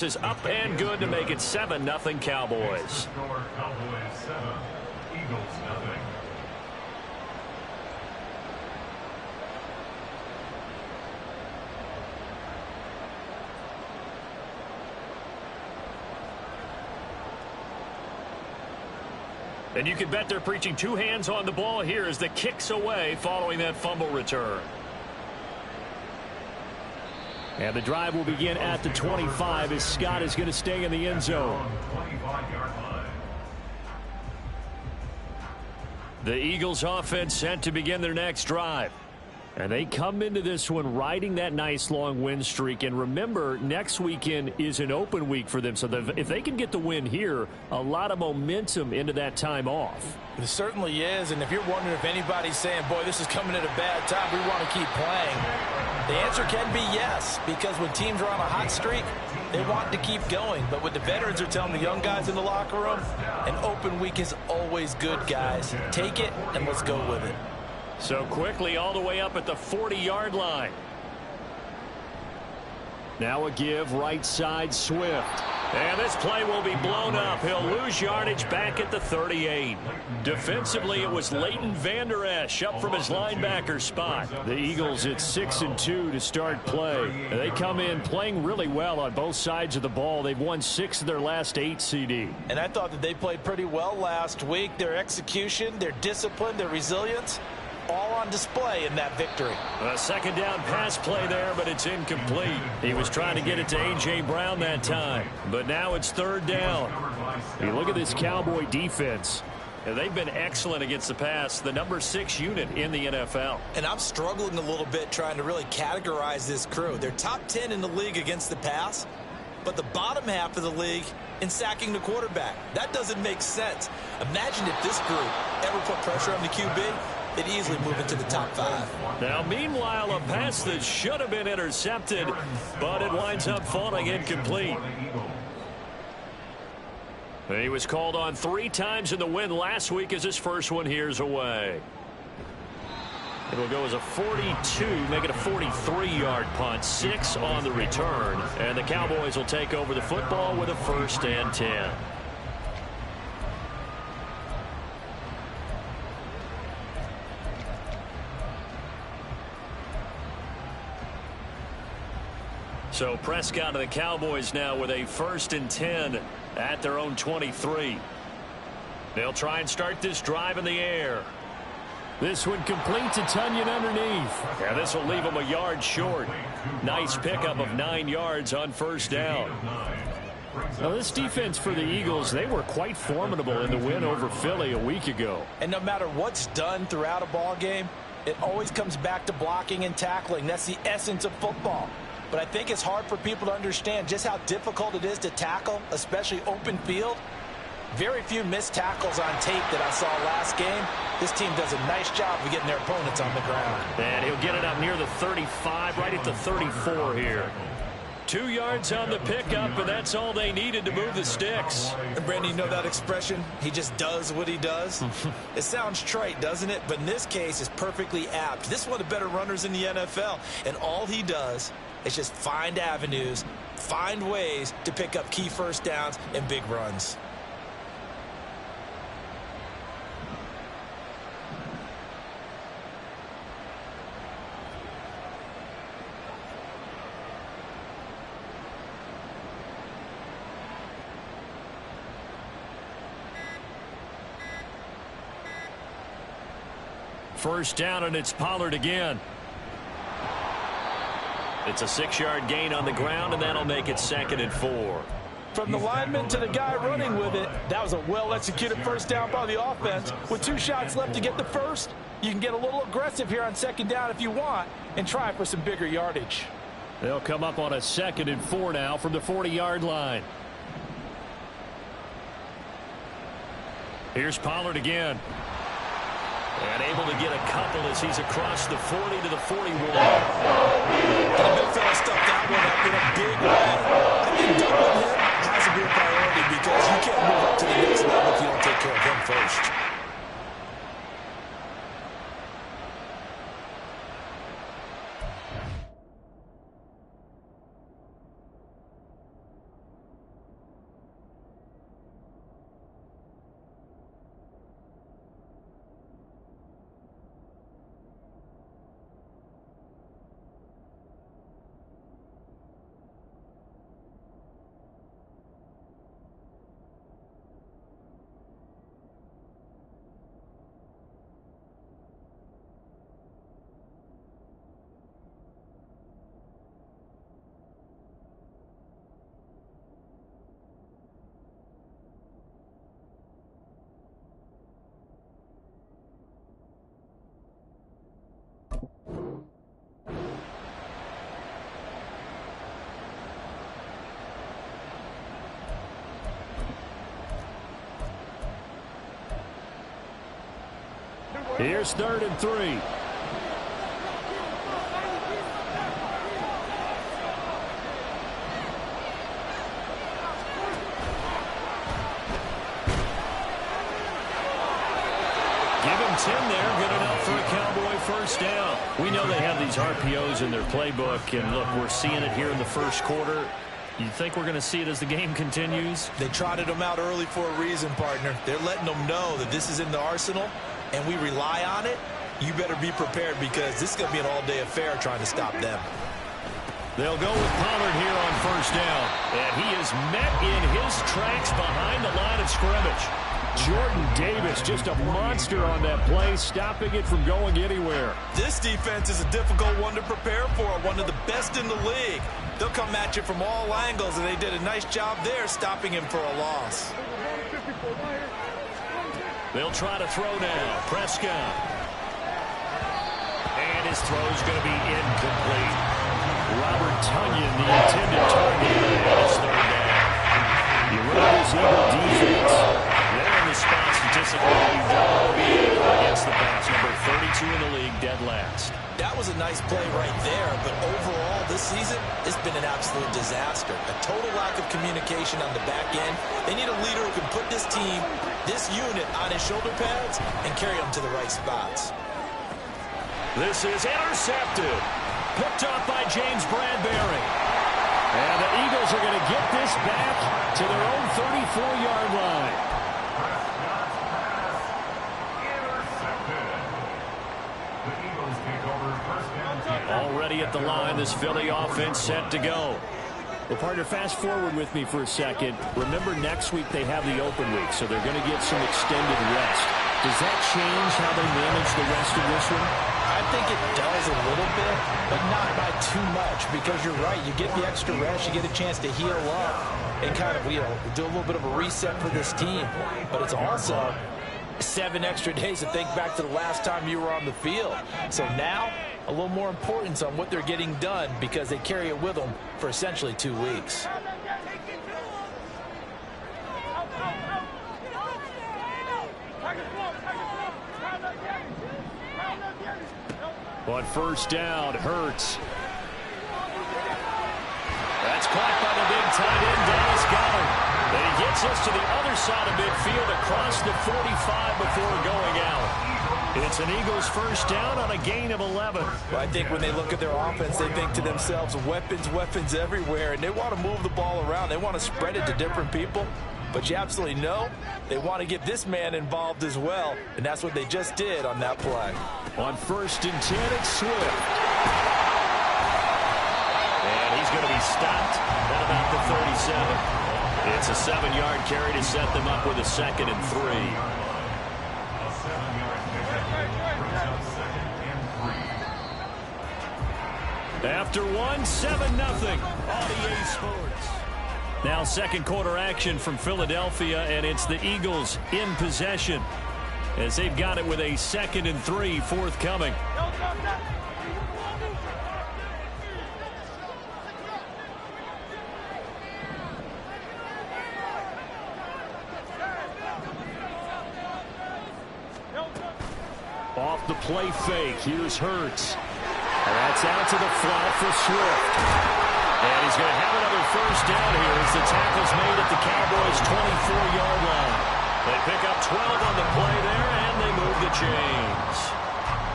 Is up and good to make it 7-0 Cowboys. Cowboys 7, Eagles 0. And you can bet they're preaching two hands on the ball here as the kick's away following that fumble return. And the drive will begin at the 25 as Scott is going to stay in the end zone. The Eagles offense set to begin their next drive. And they come into this one riding that nice long win streak. And remember, next weekend is an open week for them. So if they can get the win here, a lot of momentum into that time off. It certainly is. And if you're wondering if anybody's saying, boy, this is coming at a bad time, we want to keep playing, the answer can be yes. Because when teams are on a hot streak, they want to keep going. But what the veterans are telling the young guys in the locker room, an open week is always good, guys. Take it and let's go with it. So quickly all the way up at the 40-yard line. Now a give right side Swift. And this play will be blown up. He'll lose yardage back at the 38. Defensively, it was Leighton Vander Esch up from his linebacker spot. The Eagles at 6-2 to start play. They come in playing really well on both sides of the ball. They've won 6 of their last 8 CD. And I thought that they played pretty well last week. Their execution, their discipline, their resilience, all on display in that victory. A second down pass play there, but it's incomplete. He was trying to get it to A.J. Brown that time, but now it's third down. You look at this Cowboy defense. And they've been excellent against the pass, the number 6 unit in the NFL. And I'm struggling a little bit trying to really categorize this crew. They're top 10 in the league against the pass, but the bottom half of the league in sacking the quarterback. That doesn't make sense. Imagine if this group ever put pressure on the QB, they'd easily move into the top 5. Now, meanwhile, a pass that should have been intercepted, but it winds up falling incomplete. He was called on 3 times in the win last week as his first one here's away. It'll go as a 42, make it a 43-yard punt, 6 on the return. And the Cowboys will take over the football with a 1st and 10. So Prescott and the Cowboys now with a 1st and 10 at their own 23. They'll try and start this drive in the air. This one complete to Tunyon underneath. And this will leave him a yard short. Nice pickup of 9 yards on 1st down. Now this defense for the Eagles, they were quite formidable in the win over Philly a week ago. And no matter what's done throughout a ball game, it always comes back to blocking and tackling. That's the essence of football. But I think it's hard for people to understand just how difficult it is to tackle, especially open field. Very few missed tackles on tape that I saw last game. This team does a nice job of getting their opponents on the ground. And he'll get it up near the 35, right at the 34 here. 2 yards on the pickup, and that's all they needed to move the sticks. And Brandon, you know that expression? He just does what he does? It sounds trite, doesn't it? But in this case, it's perfectly apt. This is one of the better runners in the NFL, and all he does is just find avenues, find ways to pick up key 1st downs and big runs. First down, and it's Pollard again. It's a 6-yard gain on the ground, and that'll make it 2nd and 4. From the lineman to the guy running with it, that was a well-executed 1st down by the offense. With 2 shots left to get the first, you can get a little aggressive here on 2nd down if you want and try for some bigger yardage. They'll come up on a 2nd and 4 now from the 40-yard line. Here's Pollard again. And able to get a couple as he's across the 40 to the 41. And the big fella stuffed that one up in a big way. I think doubling him has to be a priority because you can't move up to the next level if you don't take care of him first. Here's 3rd and 3. Give him 10 there. Good enough for a Cowboy first down. We know they have these RPOs in their playbook, and look, we're seeing it here in the first quarter. You think we're going to see it as the game continues? They trotted them out early for a reason, partner. They're letting them know that this is in the arsenal, and we rely on it. You better be prepared because this is going to be an all-day affair trying to stop them. They'll go with Pollard here on first down. And he is met in his tracks behind the line of scrimmage. Jordan Davis, just a monster on that play, stopping it from going anywhere. This defense is a difficult one to prepare for, one of the best in the league. They'll come at you from all angles, and they did a nice job there stopping him for a loss. They'll try to throw now. Prescott. And his throw's going to be incomplete. Robert Tonyan, the intended target, and it's 3rd down. You look at this Eagle defense. They're in the spot statistically you don't want to be against the pass. Number 32 in the league, dead last. That was a nice play right there, but overall this season, it's been an absolute disaster. A total lack of communication on the back end. They need a leader who can put this team, this unit, on his shoulder pads and carry them to the right spots. This is intercepted. Picked off by James Bradbury. And the Eagles are going to get this back to their own 34-yard line. Already at the line, this Philly offense set to go. Well, partner, fast forward with me for a second. Remember, next week they have the open week, so they're going to get some extended rest. Does that change how they manage the rest of this one? I think it does a little bit, but not by too much, because you're right. You get the extra rest, you get a chance to heal up and kind of, do a little bit of a reset for this team. But it's also 7 extra days to think back to the last time you were on the field. So now, a little more importance on what they're getting done because they carry it with them for essentially 2 weeks. On first down, Hurts. That's caught by the big tight end, Dallas Goedert. And he gets us to the other side of midfield across the 45 before going out. It's an Eagles first down on a gain of 11. Well, I think when they look at their offense, they think to themselves, weapons everywhere, and they want to move the ball around. They want to spread it to different people. But you absolutely know they want to get this man involved as well, and that's what they just did on that play. On first and 10, it's Swift. And he's going to be stopped at about the 37. It's a 7-yard carry to set them up with a 2nd and 3. A 7-yard pickup brings up 2nd and 3. After 7-0 on EA Sports. Now second quarter action from Philadelphia, and it's the Eagles in possession as they've got it with a 2nd and 3 forthcoming. Off the play fake, here's Hurts. That's out to the flat for Swift. And he's going to have another first down here as the tackle's made at the Cowboys' 24-yard line. They pick up 12 on the play there, and they move the chains.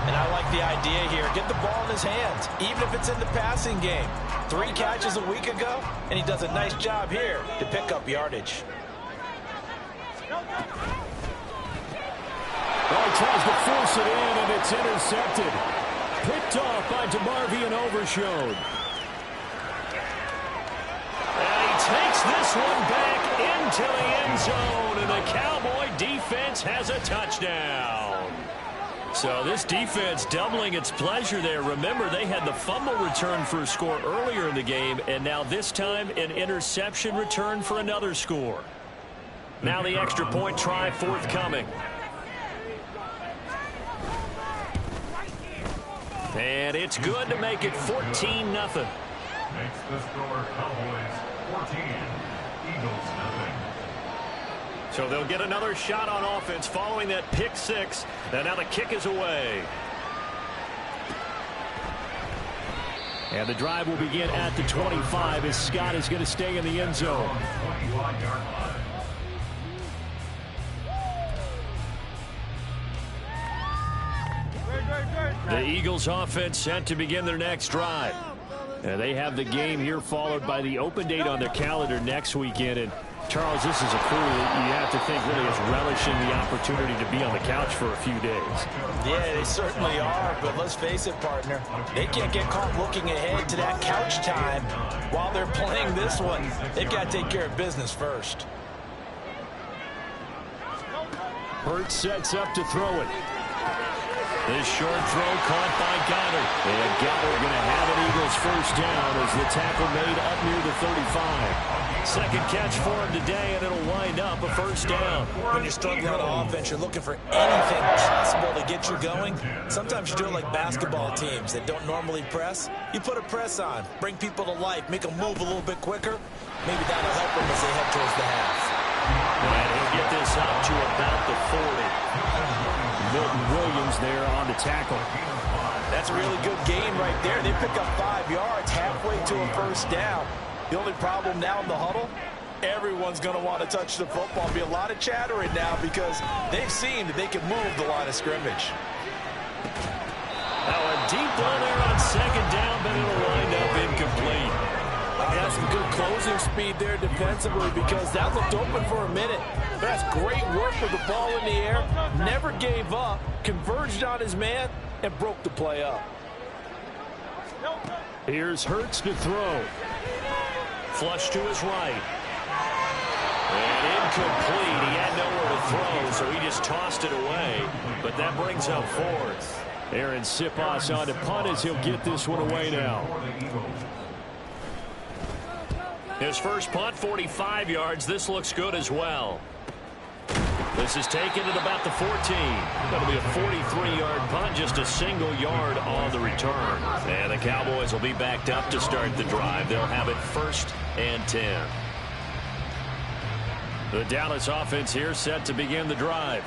And I like the idea here. Get the ball in his hands, even if it's in the passing game. 3 catches a week ago, and he does a nice job here to pick up yardage. Well, he tries to force it in, and it's intercepted. Picked off by DeMarvion Overshown. Takes this one back into the end zone, and the Cowboy defense has a touchdown. So this defense doubling its pleasure there. Remember, they had the fumble return for a score earlier in the game, and now this time an interception return for another score. Now the extra point try forthcoming. And it's good to make it 14-0. Makes the score Cowboys 14, Eagles nothing. So they'll get another shot on offense following that pick six. And now the kick is away. And the drive will begin at the 25 as Scott is going to stay in the end zone. 25-yard line. The Eagles offense set to begin their next drive. And they have the game here followed by the open date on their calendar next weekend. And Charles, this is a crew that you have to think really is relishing the opportunity to be on the couch for a few days. Yeah, they certainly are, but let's face it, partner. They can't get caught looking ahead to that couch time while they're playing this one. They've got to take care of business first. Hurts sets up to throw it. This short throw caught by Goddard. And Goddard going to have an Eagles first down as the tackle made up near the 35. Second catch for him today, and it'll wind up a first down. When you're struggling on offense, you're looking for anything possible to get you going. Sometimes you do it like basketball teams that don't normally press. You put a press on, bring people to life, make them move a little bit quicker. Maybe that'll help them as they head towards the half. And he'll get this up to about the 40. Milton Williams there on the tackle. That's a really good gain right there. They pick up 5 yards halfway to a first down. The only problem now in the huddle, everyone's going to want to touch the football. Be a lot of chattering now because they've seen that they can move the line of scrimmage. Now a deep ball there on second down, but it'll wind up incomplete. Got some good closing speed there defensively because that looked open for a minute. That's great work with the ball in the air. Never gave up, converged on his man, and broke the play up. Here's Hurts to throw. Flush to his right. And incomplete. He had nowhere to throw, so he just tossed it away. But that brings up fourth. Aaron Siposs on to punt as he'll get this one away now. His first punt, 45 yards. This looks good as well. This is taken at about the 14. That'll be a 43-yard punt, just a single yard on the return. And the Cowboys will be backed up to start the drive. They'll have it 1st and 10. The Dallas offense here set to begin the drive.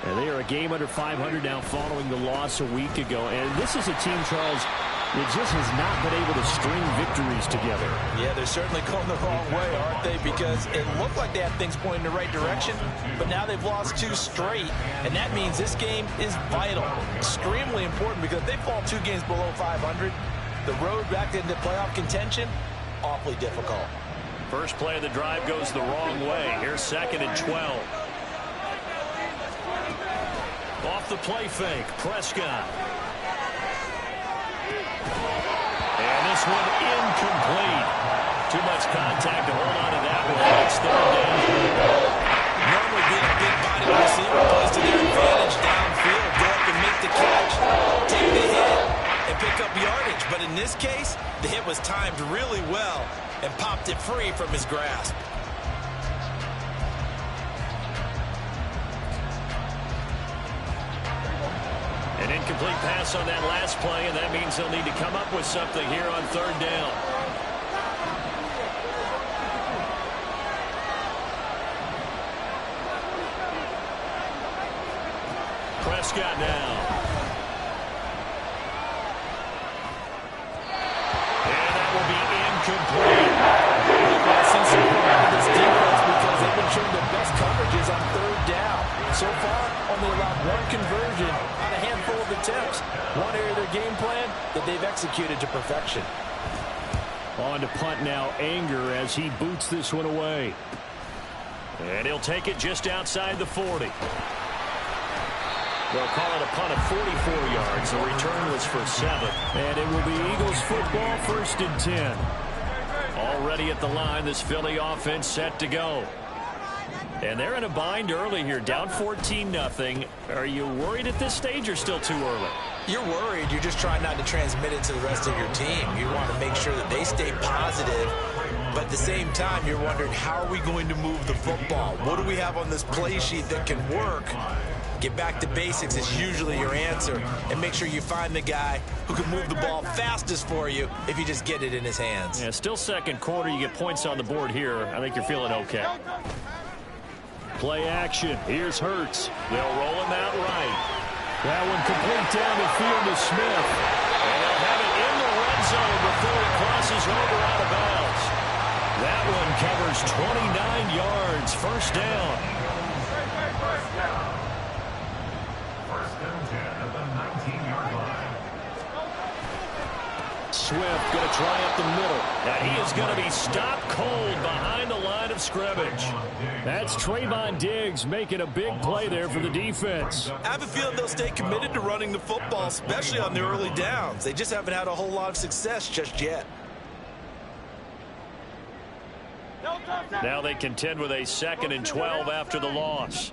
And they are a game under 500 now following the loss a week ago. And this is a team, Charles, that just has not been able to string victories together. Yeah, they're certainly going the wrong way, aren't they? Because it looked like they had things pointing in the right direction, but now they've lost 2 straight, and that means this game is vital, extremely important, because if they fall 2 games below 500, the road back into playoff contention, awfully difficult. First play of the drive goes the wrong way. Here's 2nd and 12. Off the play fake, Prescott. And this one incomplete. Too much contact to hold on to that one. It's 3rd down. Normally being a big body receiver plays to their advantage downfield. Go up and make the catch, take the hit, and pick up yardage. But in this case, the hit was timed really well and popped it free from his grasp. An incomplete pass on that last play, and that means they'll need to come up with something here on 3rd down. Prescott now. And that will be incomplete. I've seen some of this defense because they've been showing their best coverages on 3rd down. So far, only allowed 1 conversion on a handful of attempts. One area of their game plan that they've executed to perfection. On to punt now, Anger as he boots this one away. And he'll take it just outside the 40. They'll call it a punt of 44 yards. The return was for 7. And it will be Eagles football, 1st and 10. Already at the line, this Philly offense set to go. And they're in a bind early here, down 14-0. Are you worried at this stage or still too early? You're worried. You're just trying not to transmit it to the rest of your team. You want to make sure that they stay positive. But at the same time, you're wondering, how are we going to move the football? What do we have on this play sheet that can work? Get back to basics is usually your answer. And make sure you find the guy who can move the ball fastest for you if you just get it in his hands. Yeah, still second quarter. You get points on the board here. I think you're feeling okay. Play action. Here's Hurts. They'll roll him out right. That one complete down the field to Smith. And they'll have it in the red zone before it crosses over out of bounds. That one covers 29 yards. First down. First and 10 at the 19-yard line. Swift going to try up the middle. And he is going to be stopped cold behind the line of scrimmage. That's Trayvon Diggs making a big play there for the defense. I have a feeling they'll stay committed to running the football, especially on the early downs. They just haven't had a whole lot of success just yet. Now they contend with a 2nd and 12 after the loss.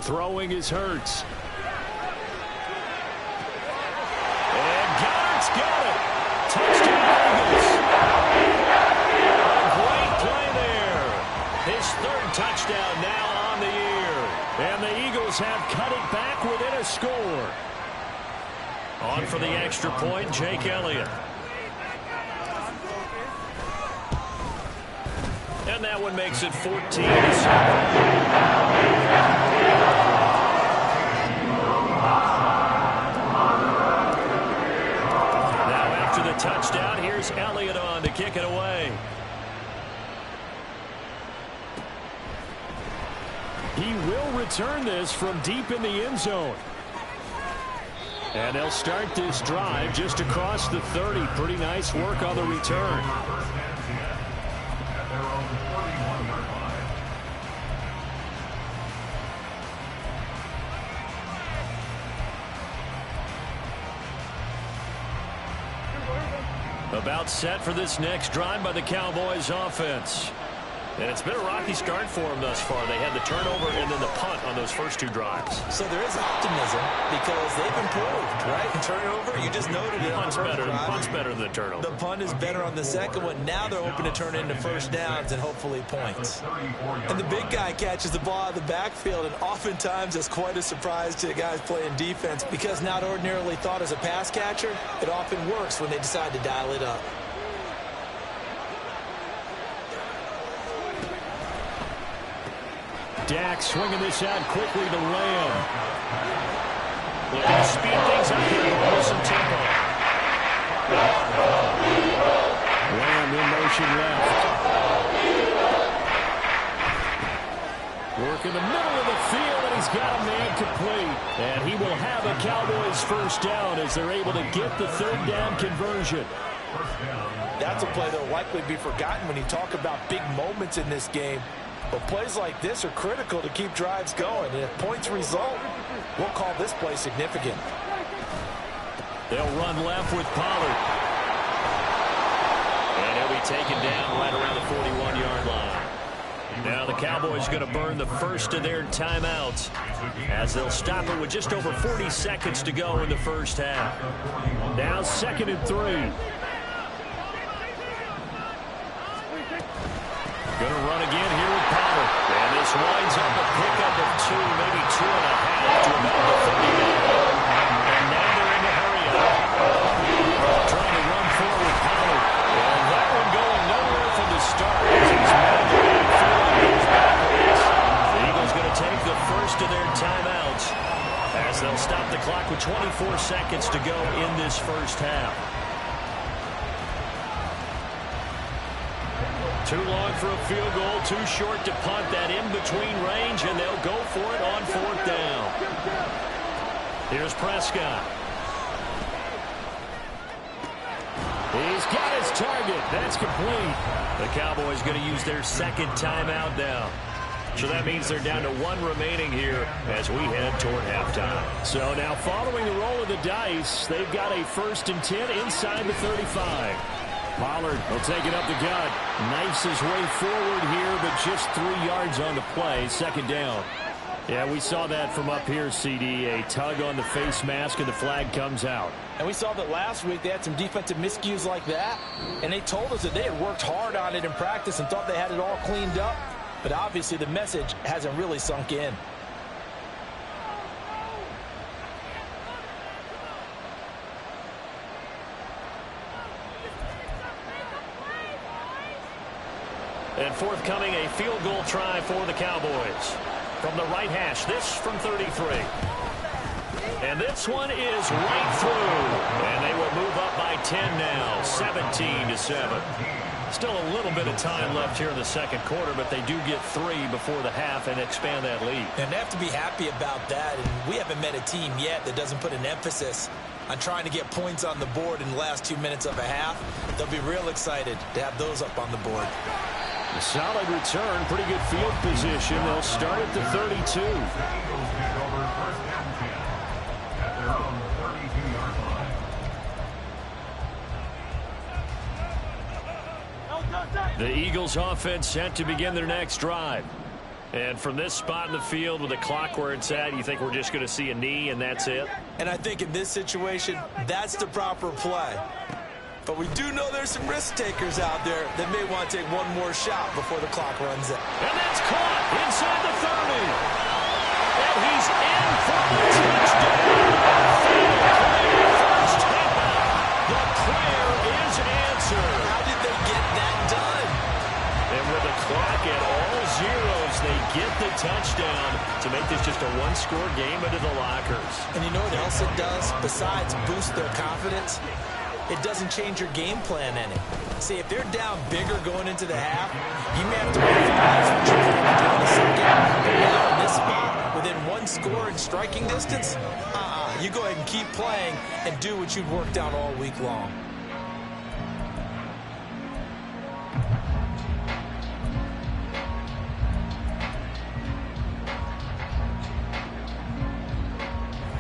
Throwing is Hurts. And Goddard's got it. Touchdown Eagles. A great play there. His 3rd touchdown now on the year. And the Eagles have cut it back within a score. On for the extra point, Jake Elliott. And that one makes it 14-7. Now after the touchdown, here's Elliott on to kick it away. He will return this from deep in the end zone. And they'll start this drive just across the 30. Pretty nice work on the return. First and 10 at their own 31-yard line. About set for this next drive by the Cowboys offense. And it's been a rocky start for them thus far. They had the turnover and then the punt on those first 2 drives. So there is optimism because they've improved, right? Turnover, you just noted it. Punt's better than the turnover. The punt is better on the second one. Now they're open to turn into first downs and hopefully points. And the big guy catches the ball out of the backfield, and oftentimes it's quite a surprise to the guys playing defense because not ordinarily thought as a pass catcher, it often works when they decide to dial it up. Dak swinging this out quickly to Lamb. Looking to speed things up here to pull some tempo. Lamb in motion left. Work in the middle of the field, and he's got a man complete. And he will have a Cowboys first down as they're able to get the 3rd down conversion. That's a play that will likely be forgotten when you talk about big moments in this game. But plays like this are critical to keep drives going. And if points result, we'll call this play significant. They'll run left with Pollard. And he'll be taken down right around the 41-yard line. Now the Cowboys going to burn the first of their timeouts as they'll stop it with just over 40 seconds to go in the first half. Now 2nd and 3. Going to run again here with Pollard. And this winds up a pickup of 2, maybe 2.5 to about the 39. And now they're in the hurry-up. Trying to run forward Pollard. And that one going nowhere from the start as he's mad at the backfield and goes backwards. The Eagles going to take the first of their timeouts as they'll stop the clock with 24 seconds to go in this first half. Too long for a field goal, too short to punt that in-between range, and they'll go for it on 4th down. Here's Prescott. He's got his target. That's complete. The Cowboys going to use their 2nd timeout now. So that means they're down to 1 remaining here as we head toward halftime. So now following the roll of the dice, they've got a 1st and 10 inside the 35. Pollard will take it up the gut. Knifes his way forward here, but just 3 yards on the play. 2nd down. Yeah, we saw that from up here, CD. A tug on the face mask and the flag comes out. And we saw that last week they had some defensive miscues like that. And they told us that they had worked hard on it in practice and thought they had it all cleaned up. But obviously the message hasn't really sunk in. And forthcoming, a field goal try for the Cowboys. From the right hash, this from 33. And this one is right through. And they will move up by 10 now, 17-7. Still a little bit of time left here in the second quarter, but they do get 3 before the half and expand that lead. And they have to be happy about that. And we haven't met a team yet that doesn't put an emphasis on trying to get points on the board in the last 2 minutes of a half. They'll be real excited to have those up on the board. A solid return, pretty good field position. They'll start at the 32. The Eagles offense set to begin their next drive. And from this spot in the field with the clock where it's at, you think we're just going to see a knee and that's it? And I think in this situation, that's the proper play. But we do know there's some risk takers out there that may want to take one more shot before the clock runs out. And that's caught inside the 30. And he's in for the touchdown. First down. The prayer is answered. How did they get that done? And with the clock at all zeros, they get the touchdown to make this just a one-score game into the lockers. And you know what else it does besides boost their confidence? It doesn't change your game plan any. See, if they're down bigger going into the half, you may have to revise what you're going to do in the second. But now in this spot, within one score and striking distance, you go ahead and keep playing and do what you've worked out all week long.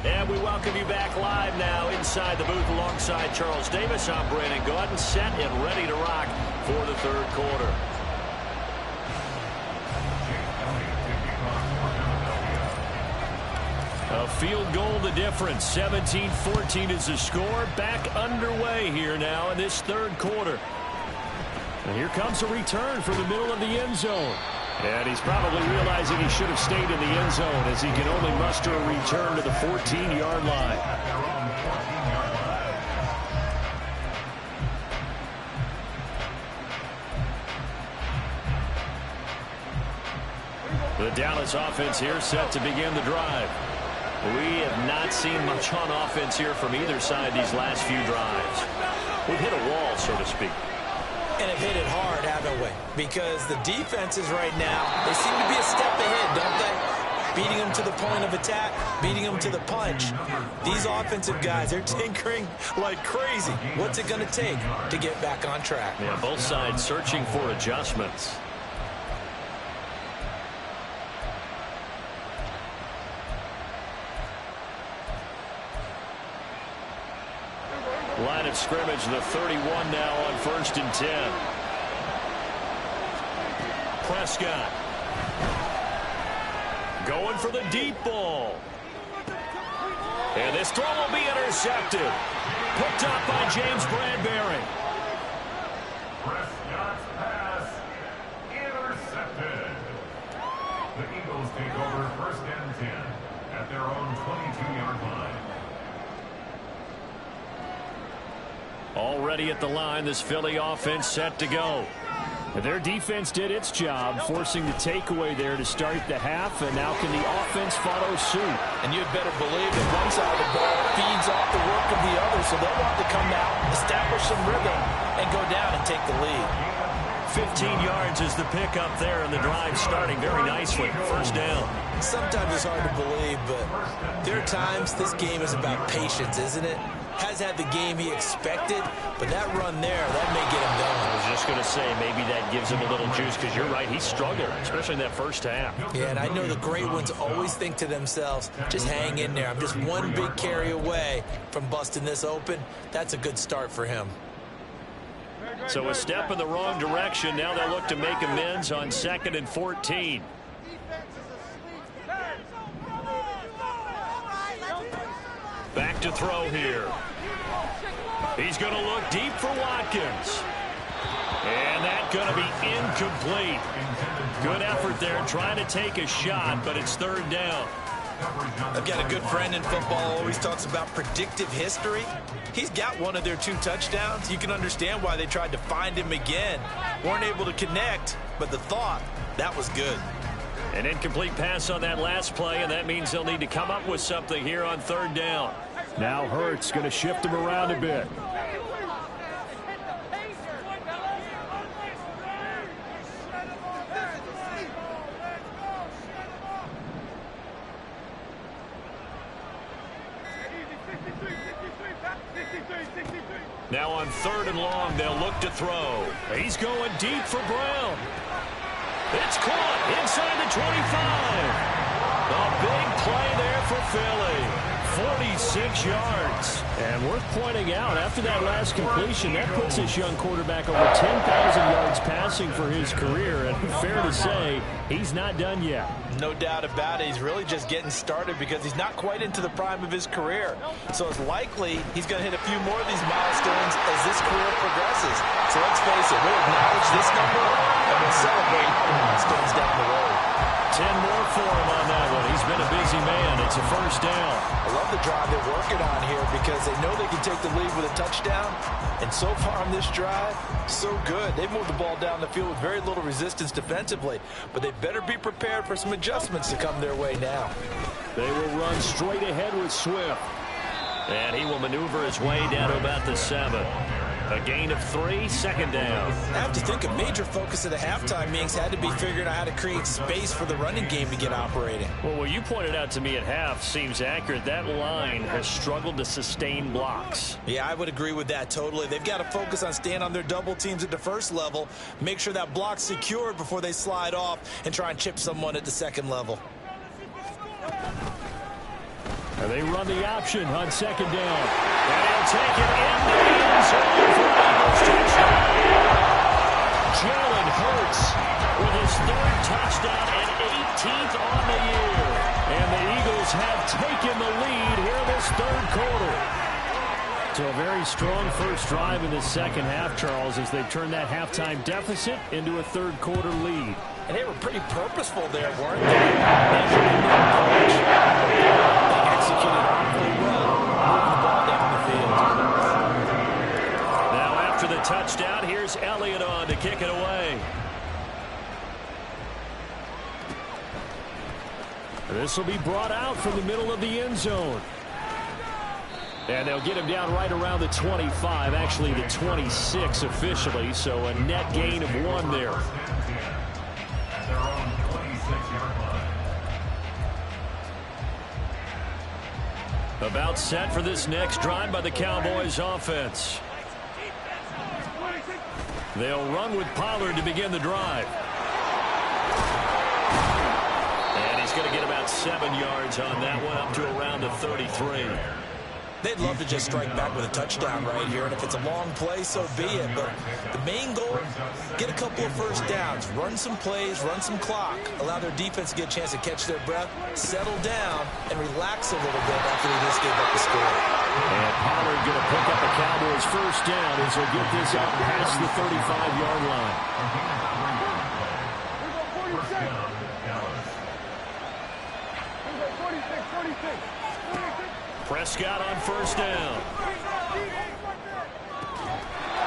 And we welcome you back live now inside the booth alongside Charles Davis. I'm Brandon Gaudin, set and ready to rock for the third quarter. A field goal the difference. 17-14 is the score. Back underway here now in this third quarter. And here comes a return from the middle of the end zone. And he's probably realizing he should have stayed in the end zone as he can only muster a return to the 14-yard line. The Dallas offense here set to begin the drive. We have not seen much on offense here from either side these last few drives. We've hit a wall, so to speak. And have hit it hard, haven't we? Because the defenses right now, they seem to be a step ahead, don't they? Beating them to the point of attack, beating them to the punch. These offensive guys, they're tinkering like crazy. What's it going to take to get back on track? Yeah, both sides searching for adjustments. Line of scrimmage, the 31 now on 1st and 10. Prescott going for the deep ball. And this throw will be intercepted. Picked up by James Bradbury. Prescott's pass intercepted. The Eagles take over 1st and 10 at their own 22-yard line. Already at the line, this Philly offense set to go. Their defense did its job, forcing the takeaway there to start the half, and now can the offense follow suit? And you'd better believe that one side of the ball feeds off the work of the other, so they'll want to come out, establish some rhythm, and go down and take the lead. 15 yards is the pickup there, and the drive starting very nicely. First down. Sometimes it's hard to believe, but there are times this game is about patience, isn't it? Has had the game he expected, but that run there, that may get him going. I was just going to say, maybe that gives him a little juice, because you're right, he struggled, especially in that first half. Yeah, and I know the great ones always think to themselves, just hang in there. I'm just one big carry away from busting this open. That's a good start for him. So a step in the wrong direction. Now they'll look to make amends on 2nd and 14. back to throw here. He's going to look deep for Watkins. And that's going to be incomplete. Good effort there trying to take a shot, but it's third down. I've got a good friend in football, always talks about predictive history. He's got one of their 2 touchdowns. You can understand why they tried to find him again. Weren't able to connect, but the thought, that was good. An incomplete pass on that last play, and that means they'll need to come up with something here on third down. Now Hurts going to shift him around a bit. Now on third and long, they'll look to throw. He's going deep for Brown. It's caught inside the 25. A big play there for Philly. 46 yards. And worth pointing out, after that last completion, that puts this young quarterback over 10,000 yards passing for his career. And fair to say, he's not done yet. No doubt about it. He's really just getting started because he's not quite into the prime of his career. So it's likely he's going to hit a few more of these milestones as this career progresses. So let's face it, we'll acknowledge this number and we'll celebrate the milestones down the road. 10 more for him on that one. He's been a busy man. It's a first down. I love the drive they're working on here because they know they can take the lead with a touchdown. And so far on this drive, so good. They've moved the ball down the field with very little resistance defensively. But they better be prepared for some adjustments to come their way now. They will run straight ahead with Swift. And he will maneuver his way down to about the 7. A gain of 3, second down. I have to think a major focus at the halftime meetings had to be figuring out how to create space for the running game to get operating. Well, what you pointed out to me at half seems accurate. That line has struggled to sustain blocks. Yeah, I would agree with that totally. They've got to focus on staying on their double teams at the first level, make sure that block's secured before they slide off and try and chip someone at the second level. And they run the option on second down. And he'll take it in the end zone for an Eagles touchdown. Jalen Hurts with his 3rd touchdown and 18th on the year. And the Eagles have taken the lead here in this third quarter. So a very strong first drive in the second half, Charles, as they've turned that halftime deficit into a third quarter lead. And they were pretty purposeful there, weren't they? Measuring the approach. They executed awfully well, moving the ball down the field. Now after the touchdown, here's Elliott on to kick it away. This will be brought out from the middle of the end zone. And they'll get him down right around the 25, actually the 26 officially, so a net gain of 1 there. At their own 26-yard line. About set for this next drive by the Cowboys offense. They'll run with Pollard to begin the drive. And he's going to get about 7 yards on that one, up to around the 33. They'd love to just strike back with a touchdown right here, and if it's a long play, so be it. But the main goal, get a couple of first downs, run some plays, run some clock, allow their defense to get a chance to catch their breath, settle down, and relax a little bit after they just gave up the score. And Pollard going to pick up the Cowboys' first down as they get this out past the 35-yard line. First down, Dallas. Prescott on first down.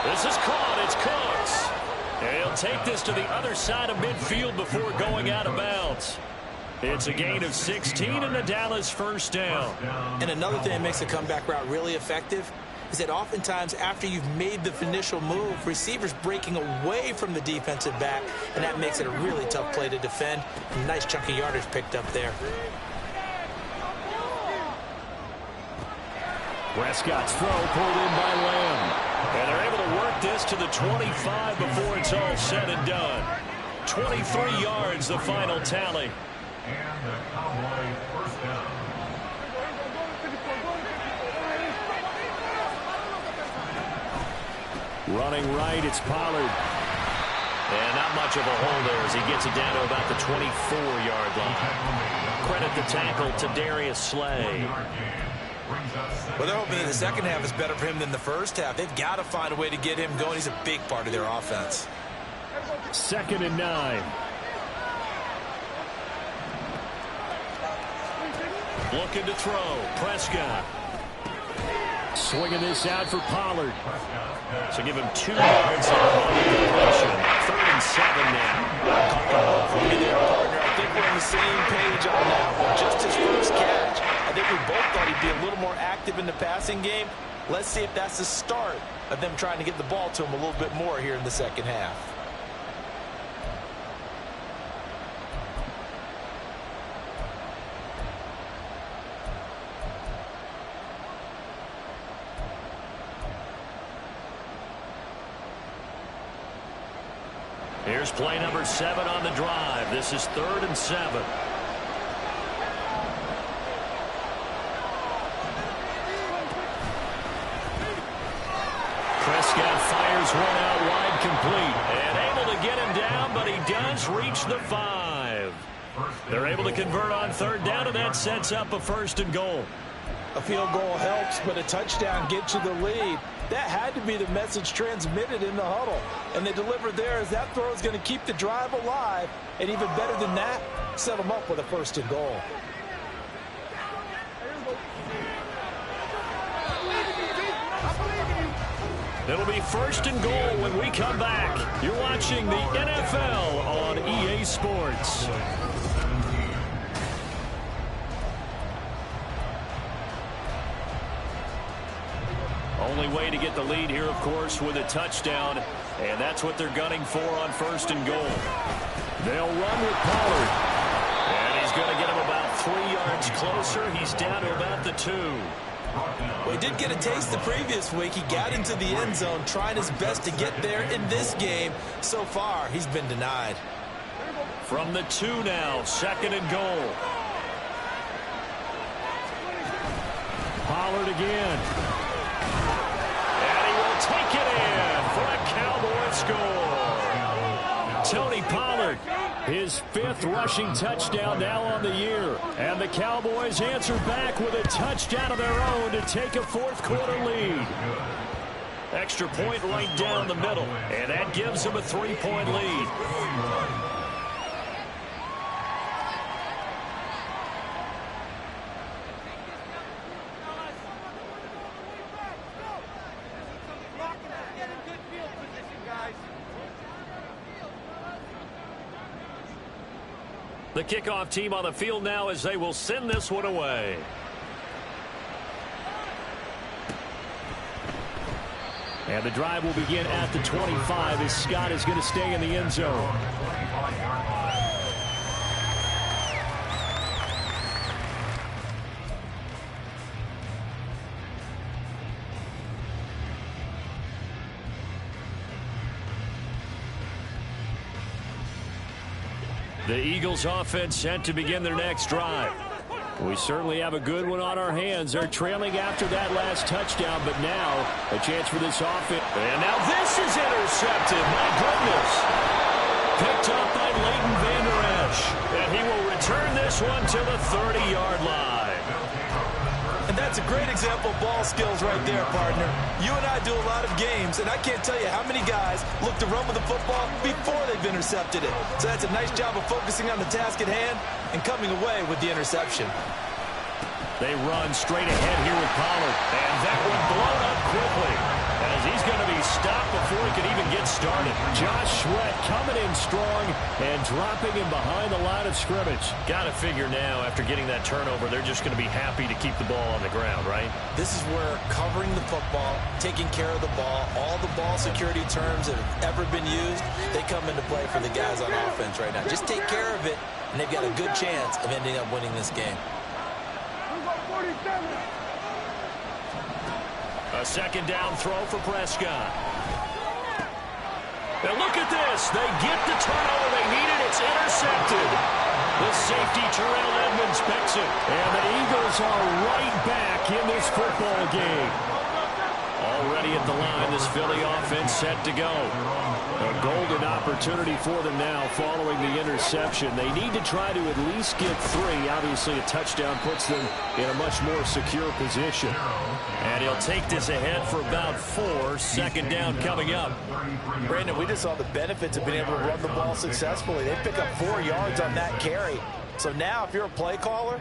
This is caught. It's Cooks. And he'll take this to the other side of midfield before going out of bounds. It's a gain of 16 and a Dallas first down. And another thing that makes a comeback route really effective is that oftentimes after you've made the initial move, receivers breaking away from the defensive back, and that makes it a really tough play to defend. A nice chunk of yardage picked up there. Prescott's throw pulled in by Lamb. And they're able to work this to the 25 before it's all said and done. 23 yards, the final tally. And the Cowboys first down. Running right, it's Pollard. And not much of a hole there as he gets it down to about the 24-yard line. Credit the tackle to Darius Slay. Well, they're hoping that the second half is better for him than the first half. They've got to find a way to get him going. He's a big part of their offense. 2nd and 9. Looking to throw. Prescott. Swinging this out for Pollard. So give him 2 yards on the completion. 3rd and 7 now. I think we're on the same page on that one. Just his first catch. I think we both thought he'd be a little more active in the passing game. Let's see if that's the start of them trying to get the ball to him a little bit more here in the second half. Here's play number 7 on the drive. This is 3rd and 7. Prescott fires one out wide, complete. And able to get him down, but he does reach the 5. They're able to convert on 3rd down, and that sets up a 1st and goal. A field goal helps, but a touchdown gets you the lead. That had to be the message transmitted in the huddle. And they delivered there as that throw is going to keep the drive alive. And even better than that, set them up with a 1st and goal. It'll be 1st and goal when we come back. You're watching the NFL on EA Sports. Only way to get the lead here, of course, with a touchdown. And that's what they're gunning for on 1st and goal. They'll run with Pollard. And he's going to get him about 3 yards closer. He's down to about the 2. Well, he did get a taste the previous week. He got into the end zone, trying his best to get there in this game. So far, he's been denied. From the 2 now, 2nd and goal. Pollard again. And he will take it in for a Cowboy score. Tony Pollard, his 5th rushing touchdown now on the year. And the Cowboys answer back with a touchdown of their own to take a 4th quarter lead. Extra point right down the middle, and that gives them a 3-point lead. The kickoff team on the field now as they will send this one away. And the drive will begin at the 25 as Scott is going to stay in the end zone. The Eagles offense set to begin their next drive. We certainly have a good one on our hands. They're trailing after that last touchdown, but now a chance for this offense. And now this is intercepted. My goodness. Picked up by Leighton Vander Esch. And he will return this one to the 30-yard line. And that's a great example of ball skills right there, partner. You and I do a lot of games, and I can't tell you how many guys look to run with the football before they've intercepted it. So that's a nice job of focusing on the task at hand and coming away with the interception. They run straight ahead here with Pollard. And that one blown up quickly as he's going to be stopped before he can even get started. Josh Sweat coming in strong and dropping him behind the line of scrimmage. Got to figure now, after getting that turnover, they're just going to be happy to keep the ball on the ground, right? This is where covering the football, taking care of the ball, all the ball security terms that have ever been used, they come into play for the guys on offense right now. Just take care of it, and they've got a good chance of ending up winning this game. A 2nd down throw for Prescott. Now look at this. They get the turnover they needed. It's intercepted. The safety, Terrell Edmonds, picks it. And the Eagles are right back in this football game. Already at the line, this Philly offense set to go. A golden opportunity for them now following the interception. They need to try to at least get 3. Obviously, a touchdown puts them in a much more secure position. And he'll take this ahead for about 4. Second down coming up. Brandon, we just saw the benefits of being able to run the ball successfully. They pick up 4 yards on that carry. So now if you're a play caller,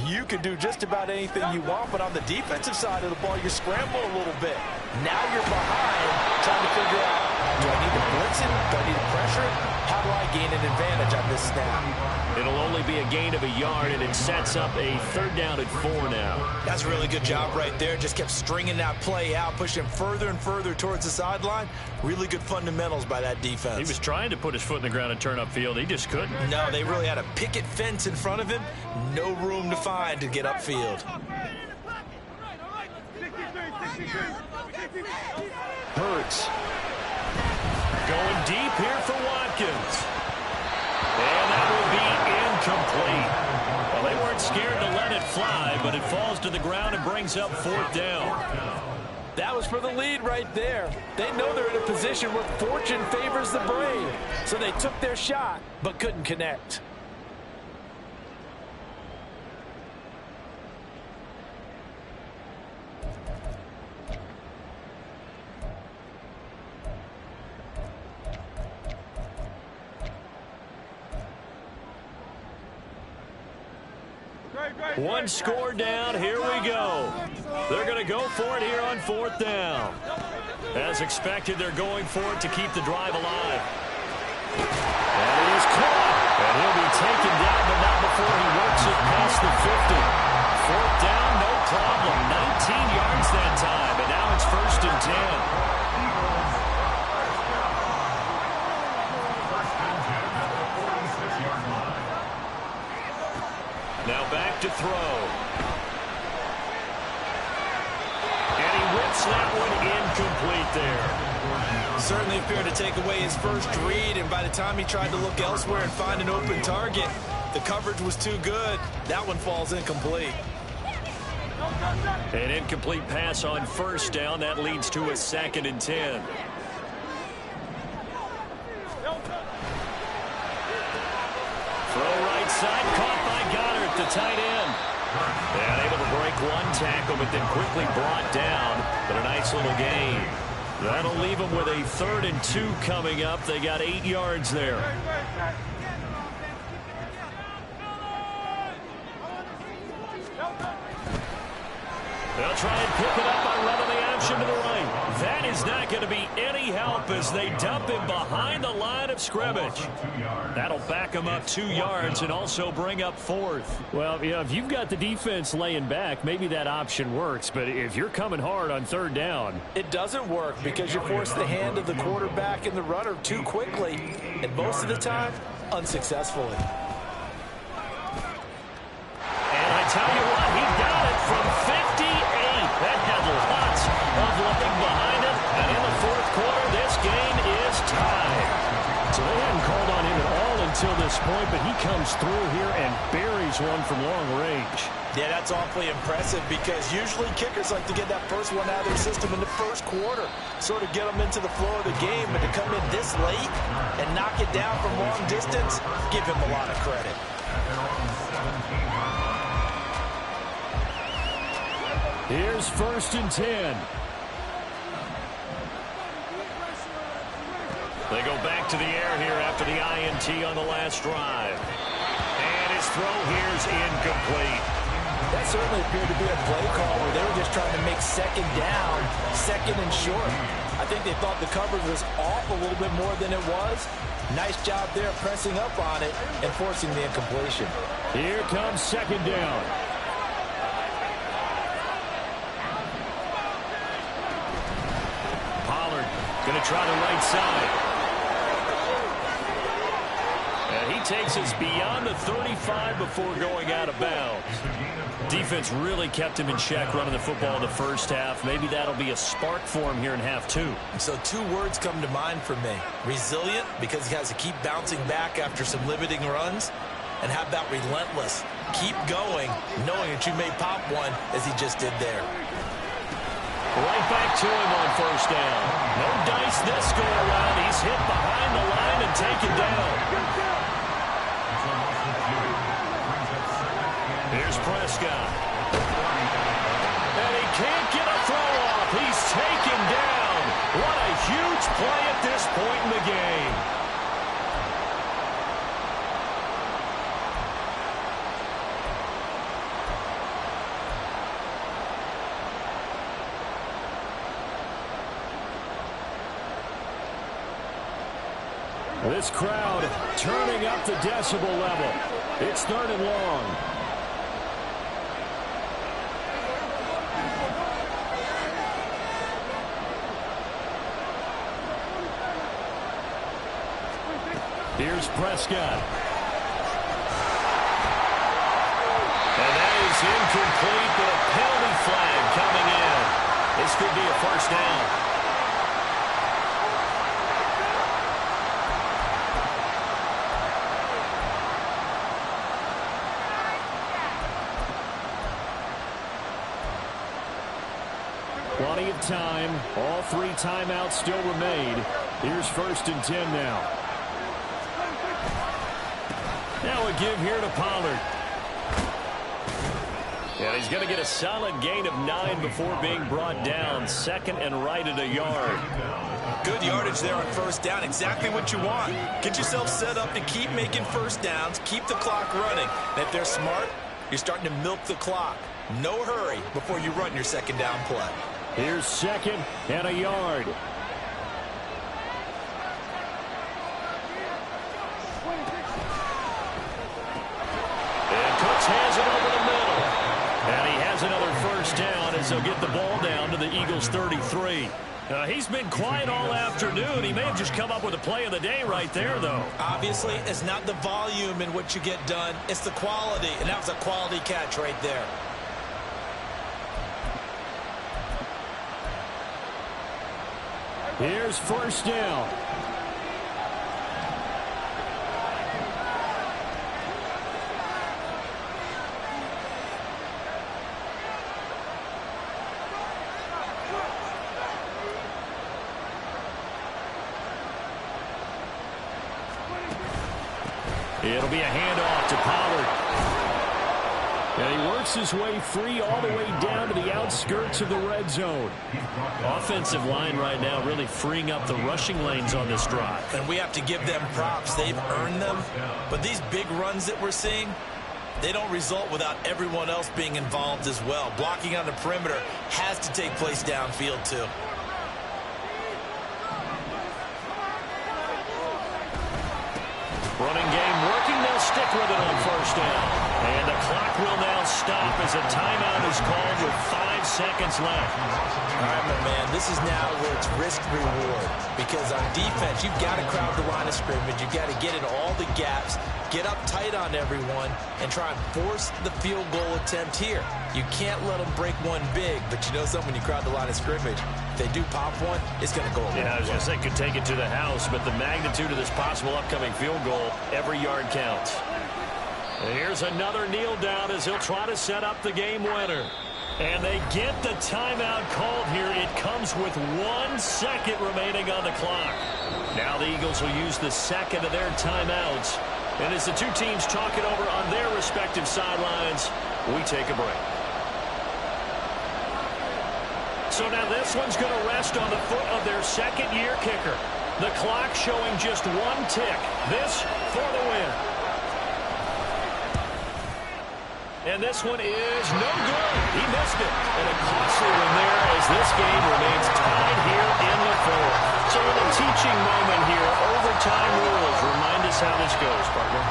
you can do just about anything you want, but on the defensive side of the ball, you scramble a little bit. Now you're behind, trying to figure out, do I need to blitz it? Do I need to pressure it? How do I gain an advantage on this snap? It'll only be a gain of a yard, and it sets up a 3rd down at 4 now. That's a really good job right there. Just kept stringing that play out, pushing further and further towards the sideline. Really good fundamentals by that defense. He was trying to put his foot in the ground and turn upfield. He just couldn't. No, they really had a picket fence in front of him. No room to find to get upfield. Hurts. Going deep here for Watkins. And that will be incomplete. Well, they weren't scared to let it fly, but it falls to the ground and brings up 4th down. That was for the lead right there. They know they're in a position where fortune favors the brave. So they took their shot, but couldn't connect. One score down, here we go. They're going to go for it here on 4th down. As expected, they're going for it to keep the drive alive. And it is caught. And he'll be taken down, but not before he works it past the 50. 4th down, no problem. 19 yards that time, and now it's 1st and 10. Now back to throw. And he whips that one incomplete there. Certainly appeared to take away his first read, and by the time he tried to look elsewhere and find an open target, the coverage was too good. That one falls incomplete. An incomplete pass on 1st down. That leads to a 2nd and 10. Throw right side, caught by Goddard, the tight end. And able to break one tackle, but then quickly brought down. But a nice little gain. That'll leave them with a 3rd and 2 coming up. They got 8 yards there. They'll try and pick it up by running the option to the right. That is not going to be any help as they dump him behind the line of scrimmage. That'll back him up 2 yards and also bring up 4th. Well, you know, if you've got the defense laying back, maybe that option works. But if you're coming hard on 3rd down, it doesn't work because you force the hand of the quarterback and the runner too quickly, and most of the time, unsuccessfully. And I tell you what, he got it from 58. That had lots of looking behind him. And in the 4th quarter, this game is tied. so they hadn't called on him at all until this point, but he comes through here and buries one from long range. Yeah, that's awfully impressive because usually kickers like to get that first one out of their system in the first quarter, sort of get them into the flow of the game, but to come in this late and knock it down from long distance, give him a lot of credit. Here's 1st and 10. They go back to the air here after the INT on the last drive. And his throw here is incomplete. That certainly appeared to be a play call where they were just trying to make second down, second and short. I think they thought the coverage was off a little bit more than it was. Nice job there pressing up on it and forcing the incompletion. Here comes 2nd down. Pollard going to try the right side. And he takes us beyond the 35 before going out of bounds. Defense really kept him in check running the football in the first half. Maybe that'll be a spark for him here in half two. So 2 words come to mind for me. Resilient, because he has to keep bouncing back after some limiting runs. And how about relentless? Keep going, knowing that you may pop one as he just did there. Right back to him on first down. No dice this go-around. He's hit behind the line and taken down. Here's Prescott. And he can't get a throw off. He's taken down. What a huge play at this point in the game. This crowd turning up the decibel level. It's 3rd and long. Here's Prescott. And that is incomplete, but a penalty flag coming in. This could be a first down. Plenty of time. All 3 timeouts still remain. Here's 1st and 10 now. Now a give here to Pollard. And he's going to get a solid gain of 9 before being brought down. 2nd and right at a yard. Good yardage there on first down. Exactly what you want. Get yourself set up to keep making first downs. Keep the clock running. And if they're smart, you're starting to milk the clock. No hurry before you run your 2nd down play. Here's 2nd and a yard. And Cooks has it over the middle. And he has another first down as they'll get the ball down to the Eagles' 33. He's been quiet all afternoon. He may have just come up with a play of the day right there, though. Obviously, it's not the volume in what you get done. It's the quality, and that was a quality catch right there. Here's first down. It'll be a handoff to Pollard. And he works his way free all the way down to the outskirts of the red zone. Offensive line right now really freeing up the rushing lanes on this drive. And we have to give them props. They've earned them. But these big runs that we're seeing, they don't result without everyone else being involved as well. Blocking on the perimeter has to take place downfield too. Running game working. They'll stick with it on first down. And the clock will now stop as a timeout is called with 5 seconds left. All right, my man, this is now where it's risk-reward. Because on defense, you've got to crowd the line of scrimmage. You've got to get in all the gaps, get up tight on everyone, and try and force the field goal attempt here. You can't let them break one big, but you know something, when you crowd the line of scrimmage, if they do pop one, it's going to go a long way. Yeah, I was going to say could take it to the house, but the magnitude of this possible upcoming field goal, every yard counts. And here's another kneel down as he'll try to set up the game winner. And they get the timeout called here. It comes with 1 second remaining on the clock. Now the Eagles will use the second of their timeouts. And as the two teams talk it over on their respective sidelines, we take a break. So now this one's going to rest on the foot of their second-year kicker. The clock showing just 1 tick. This for the win. And this one is no good. He missed it. And a costly one there as this game remains tied here in the 4th. So in a teaching moment here, overtime rules. Remind us how this goes, partner.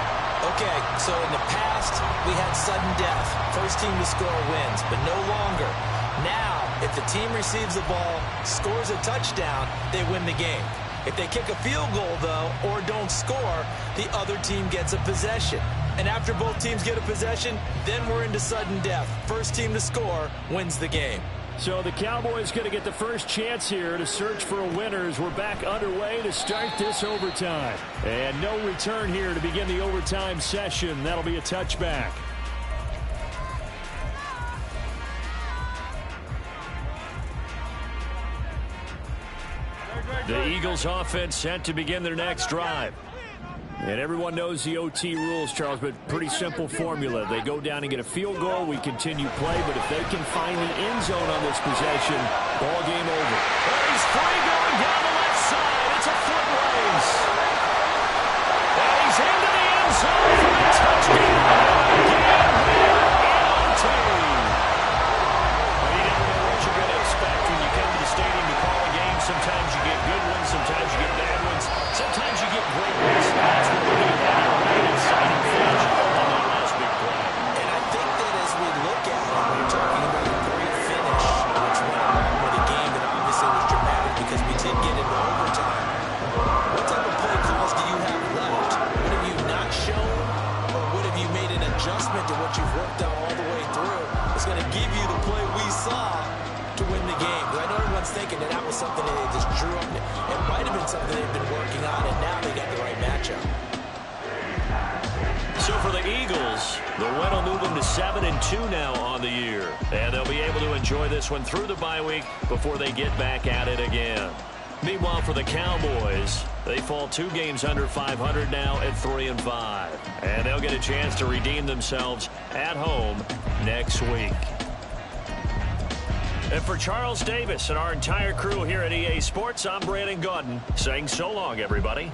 Okay, so in the past, we had sudden death. First team to score wins, but no longer. Now, if the team receives the ball, scores a touchdown, they win the game. If they kick a field goal, though, or don't score, the other team gets a possession. And after both teams get a possession, then we're into sudden death. First team to score wins the game. So the Cowboys going to get the first chance here to search for a winner as we're back underway to start this overtime. And no return here to begin the overtime session. That'll be a touchback. Eagles offense set to begin their next drive. And everyone knows the OT rules, Charles, but pretty simple formula. They go down and get a field goal, we continue play, but if they can find the end zone on this possession, ball game over. And he's free going down the left side. It's a foot race. And he's into the end zone for a touchdown. Again, here in OT. Well, you never know what you're going to expect when you come to the stadium to call a game. Sometimes you get good ones, sometimes you get bad ones, sometimes you get great ones. That's what we're going to have here. Right exciting finish on that last big play. And I think that as we look at it, we're talking about a great finish, which went along with a game that obviously was dramatic because we did get into overtime. What type of play calls do you have left? What have you not shown, or what have you made an adjustment to what you've worked out all the way through? It's going to give you the play we saw to win the game. Because I know everyone's thinking that was something that they just drew up. It might have been something they've been working on, and now they got the right matchup. So for the Eagles, the win will move them to 7-2 now on the year. And they'll be able to enjoy this one through the bye week before they get back at it again. Meanwhile, for the Cowboys, they fall 2 games under 500 now at 3-5. And they'll get a chance to redeem themselves at home next week. And for Charles Davis and our entire crew here at EA Sports, I'm Brandon Gaudin saying so long, everybody.